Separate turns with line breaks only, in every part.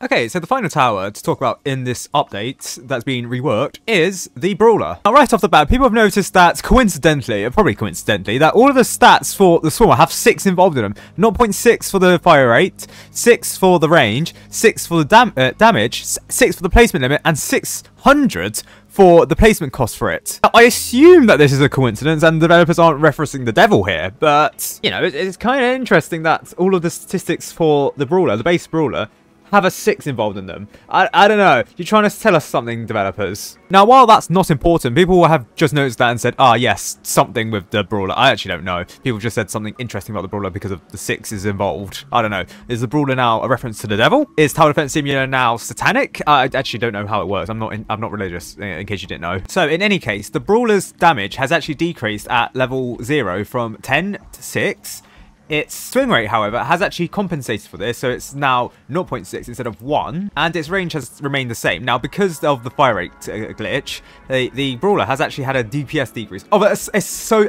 Okay, so the final tower to talk about in this update that's been reworked is the Brawler. Now, right off the bat, people have noticed that coincidentally, probably coincidentally, that all of the stats for the Swimmer have 6 involved in them. 0.6 for the fire rate, 6 for the range, 6 for the damage, 6 for the placement limit, and 600 for the placement cost for it. Now, I assume that this is a coincidence and the developers aren't referencing the devil here, but, you know, it's kind of interesting that all of the statistics for the Brawler, the base Brawler, have a 6 involved in them. I don't know. You're trying to tell us something, developers. Now, while that's not important, people will have just noticed that and said, ah, yes, something with the Brawler. I actually don't know. People just said something interesting about the Brawler because of the 6s involved. I don't know. Is the Brawler now a reference to the devil? Is Tower Defense Simulator now satanic? I actually don't know how it works. I'm not religious, in case you didn't know. So, in any case, the Brawler's damage has actually decreased at level 0 from 10 to 6. Its swing rate, however, has actually compensated for this, so it's now 0.6 instead of 1, and its range has remained the same. Now, because of the fire rate glitch, the Brawler has actually had a DPS decrease of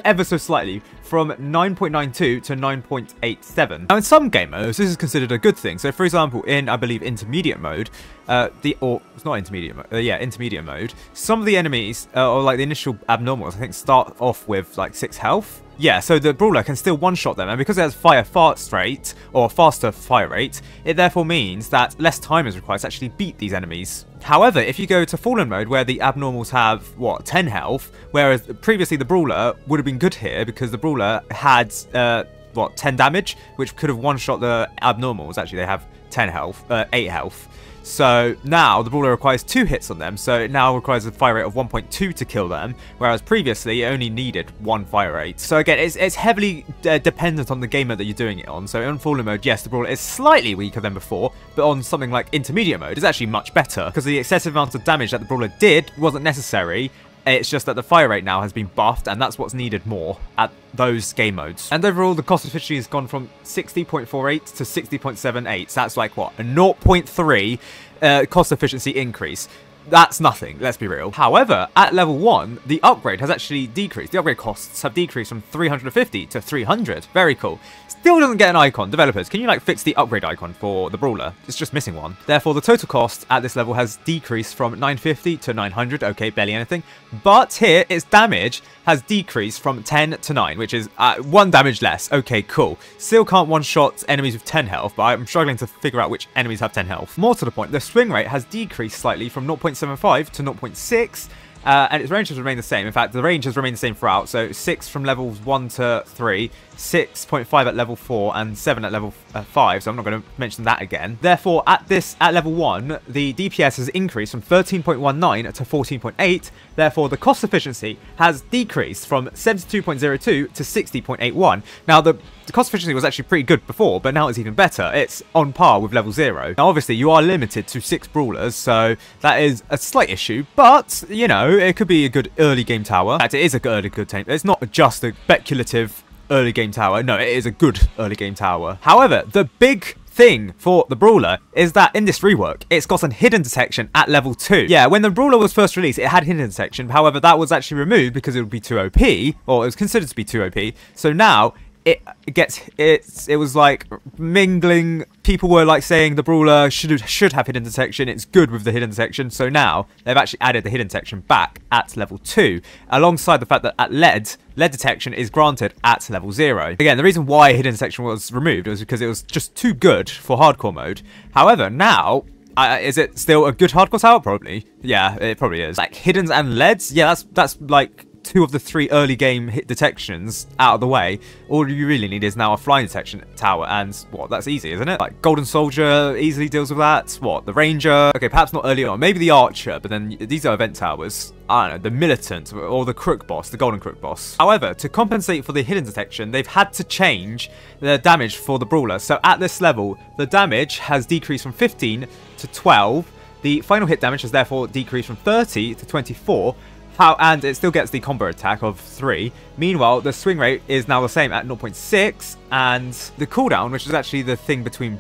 ever so slightly from 9.92 to 9.87. Now, in some game modes, this is considered a good thing. So, for example, in, I believe, intermediate mode, it's not intermediate mode, intermediate mode, some of the enemies, or like the initial abnormals, I think, start off with like 6 health. Yeah, so the Brawler can still one-shot them, and because it has faster fire rate, it therefore means that less time is required to actually beat these enemies. However, if you go to Fallen mode, where the abnormals have, what, 10 health, whereas previously the Brawler would have been good here, because the Brawler had, 10 damage, which could have one-shot the abnormals. Actually, they have 8 health. So now the Brawler requires 2 hits on them, so it now requires a fire rate of 1.2 to kill them, whereas previously it only needed 1 fire rate. So again, it's heavily dependent on the game mode that you're doing it on. So in Fallen mode, yes, the Brawler is slightly weaker than before, but on something like Intermediate mode, it's actually much better, because the excessive amount of damage that the Brawler did wasn't necessary. It's just that the fire rate now has been buffed, and that's what's needed more at those game modes. And overall, the cost efficiency has gone from 60.48 to 60.78. So that's like, what, a 0.3 cost efficiency increase. That's nothing, let's be real. However, at level 1, the upgrade has actually decreased. The upgrade costs have decreased from 350 to 300. Very cool. Still doesn't get an icon. Developers, can you like fix the upgrade icon for the Brawler? It's just missing one. Therefore, the total cost at this level has decreased from 950 to 900. Okay, barely anything. But here, its damage has decreased from 10 to 9, which is 1 damage less. Okay, cool. Still can't one-shot enemies with 10 health, but I'm struggling to figure out which enemies have 10 health. More to the point, the swing rate has decreased slightly from 0.75 to 0.6, and its range has remained the same. In fact, the range has remained the same throughout, so 6 from levels 1 to 3, 6.5 at level 4, and 7 at level 5, so I'm not going to mention that again. Therefore, at level 1, the DPS has increased from 13.19 to 14.8, therefore the cost efficiency has decreased from 72.02 to 60.81. Now, the cost efficiency was actually pretty good before, but now it's even better. It's on par with level 0. Now, obviously, you are limited to 6 Brawlers, so that is a slight issue, but, you know, it could be a good early game tower. In fact, it is a good game. It's not just a speculative early game tower. No, it is a good early game tower. However, the big thing for the Brawler is that in this rework, it's got a hidden detection at level 2. Yeah, when the Brawler was first released, it had hidden detection. However, that was actually removed because it would be too OP, or it was considered to be too OP. So now it was like mingling. People were like saying the Brawler should have hidden detection. It's good with the hidden detection. So now they've actually added the hidden detection back at level 2, alongside the fact that at lead detection is granted at level 0. Again, the reason why hidden detection was removed was because it was just too good for hardcore mode. However, now, is it still a good hardcore tower? Probably. Yeah, it probably is. Like hiddens and leads. Yeah, that's like 2 of the 3 early game hit detections out of the way. All you really need is now a flying detection tower, and what, that's easy, isn't it? Like Golden Soldier easily deals with that. What, the Ranger? Okay, perhaps not early on, maybe the Archer, but then these are event towers. I don't know, the Militant or the Crook boss, the Golden Crook boss. However, to compensate for the hidden detection, they've had to change the damage for the Brawler. So at this level, the damage has decreased from 15 to 12. The final hit damage has therefore decreased from 30 to 24. And it still gets the combo attack of 3. Meanwhile, the swing rate is now the same at 0.6, and the cooldown, which is actually the thing between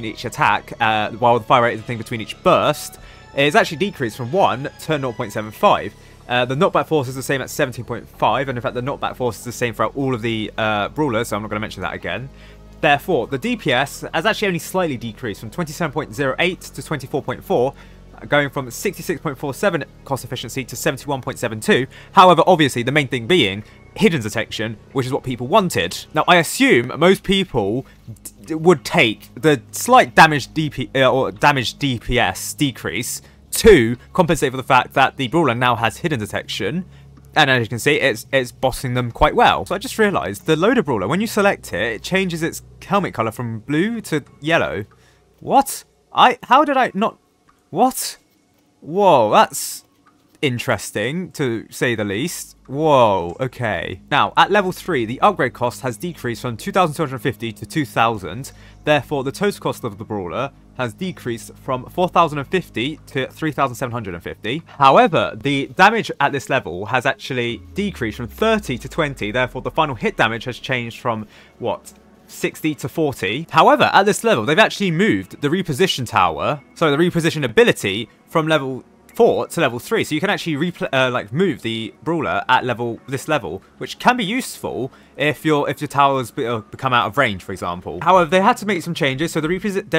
each attack, while the fire rate is the thing between each burst, is actually decreased from 1 to 0.75. The knockback force is the same at 17.5, and in fact the knockback force is the same throughout all of the Brawlers, so I'm not going to mention that again. Therefore, the DPS has actually only slightly decreased from 27.08 to 24.4, going from 66.47 cost efficiency to 71.72. However, obviously, the main thing being hidden detection, which is what people wanted. Now, I assume most people would take the slight damage DPS decrease to compensate for the fact that the Brawler now has hidden detection. And as you can see, it's bossing them quite well. So I just realised the loader Brawler, when you select it, it changes its helmet colour from blue to yellow. What? How did I not... What? Whoa, that's interesting, to say the least. Whoa, okay. Now, at level 3, the upgrade cost has decreased from 2,250 to 2,000. Therefore, the total cost of the Brawler has decreased from 4,050 to 3,750. However, the damage at this level has actually decreased from 30 to 20. Therefore, the final hit damage has changed from, what, 60 to 40. However, at this level, they've actually moved the reposition tower, so the reposition ability, from level 4 to level 3. So you can actually move the Brawler at this level, which can be useful if your towers become out of range, for example. However, they had to make some changes, so there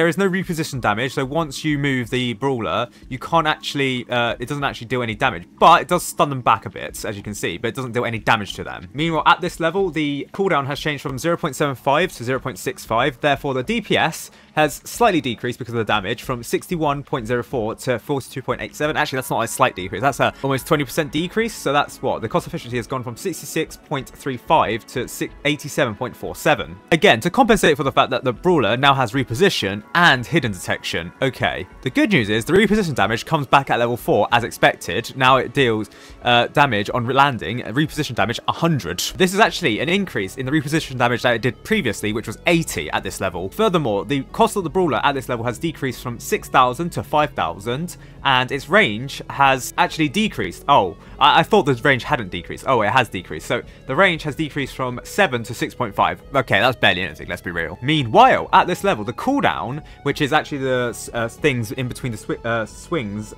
is no reposition damage. So once you move the Brawler, you can't actually it doesn't actually do any damage, but it does stun them back a bit, as you can see, but it doesn't do any damage to them. Meanwhile, at this level, the cooldown has changed from 0.75 to 0.65. Therefore, the DPS has slightly decreased because of the damage from 61.04 to 42.87. Actually, that's not a slight decrease. That's a almost 20% decrease. So that's what the cost efficiency has gone from 66.35 to 87.47. Again, to compensate for the fact that the Brawler now has reposition and hidden detection. Okay. The good news is the reposition damage comes back at level 4 as expected. Now it deals damage on landing, reposition damage 100. This is actually an increase in the reposition damage that it did previously, which was 80 at this level. Furthermore, the cost of the Brawler at this level has decreased from 6,000 to 5,000, and its range has actually decreased. Oh, I thought the range hadn't decreased. Oh, it has decreased. So the range has decreased from 7 to 6.5. Okay, that's barely anything, let's be real. Meanwhile, at this level, the cooldown, which is actually the things in between the swings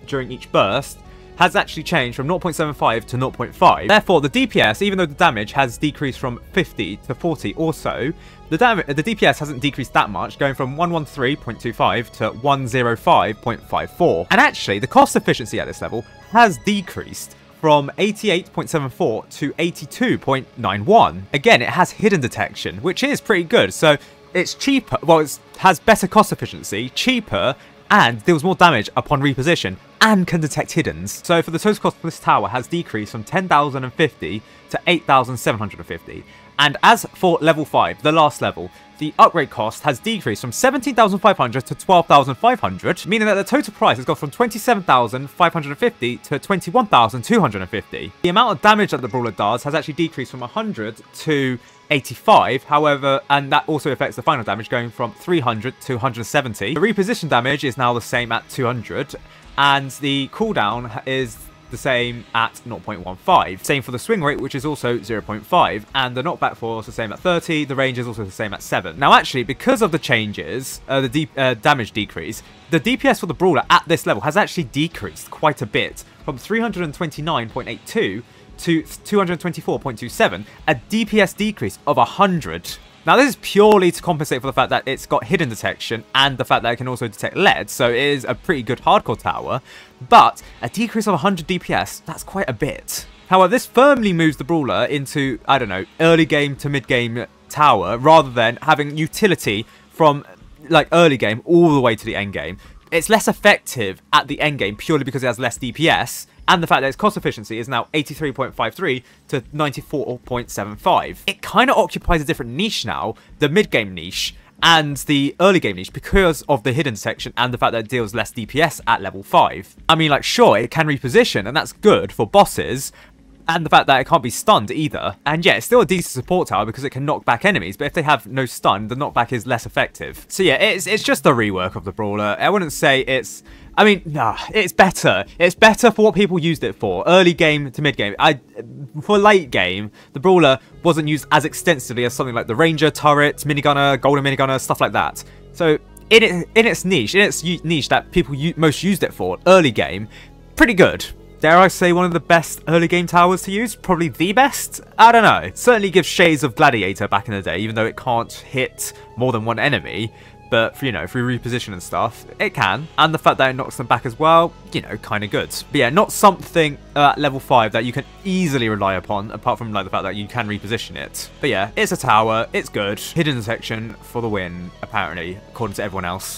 during each burst, has actually changed from 0.75 to 0.5. Therefore, the DPS, even though the damage has decreased from 50 to 40 also, the DPS hasn't decreased that much, going from 113.25 to 105.54. And actually, the cost efficiency at this level has decreased from 88.74 to 82.91. Again, it has hidden detection, which is pretty good. So it's cheaper, well, it has better cost efficiency, cheaper, and deals more damage upon reposition, and can detect hiddens. So for the total cost of this tower has decreased from 10,050 to 8,750. And as for level 5, the last level, the upgrade cost has decreased from 17,500 to 12,500, meaning that the total price has gone from 27,550 to 21,250. The amount of damage that the Brawler does has actually decreased from 100 to 85, however, and that also affects the final damage, going from 300 to 170. The reposition damage is now the same at 200, and the cooldown is the same at 0.15. Same for the swing rate, which is also 0.5, and the knockback force the same at 30. The range is also the same at 7. Now, actually, because of the changes, the damage decrease, the DPS for the Brawler at this level has actually decreased quite a bit, from 329.82 to 224.27, a DPS decrease of 100. Now, this is purely to compensate for the fact that it's got hidden detection and the fact that it can also detect lead, so it is a pretty good hardcore tower, but a decrease of 100 DPS, that's quite a bit. However, this firmly moves the Brawler into, I don't know, early game to mid game tower, rather than having utility from like early game all the way to the end game. It's less effective at the end game purely because it has less DPS, and the fact that its cost efficiency is now 83.53 to 94.75. It kind of occupies a different niche now, the mid-game niche and the early game niche, because of the hidden section and the fact that it deals less DPS at level 5. I mean, like, sure, it can reposition, and that's good for bosses, and the fact that it can't be stunned either. And yeah, it's still a decent support tower because it can knock back enemies, but if they have no stun, the knockback is less effective. So yeah, it's just a rework of the Brawler. I wouldn't say it's... I mean, nah, it's better. It's better for what people used it for. Early game to mid game. For late game, the Brawler wasn't used as extensively as something like the Ranger, Turret, Minigunner, Golden Minigunner, stuff like that. So in its niche that people most used it for, early game, pretty good. dare I say, one of the best early game towers to use. Probably the best? I don't know. Certainly gives shades of Gladiator back in the day, even though it can't hit more than one enemy. But, you know, if we reposition and stuff, it can. And the fact that it knocks them back as well, you know, kind of good. But yeah, not something at level 5 that you can easily rely upon, apart from like the fact that you can reposition it. But yeah, it's a tower, it's good. Hidden section for the win, apparently, according to everyone else.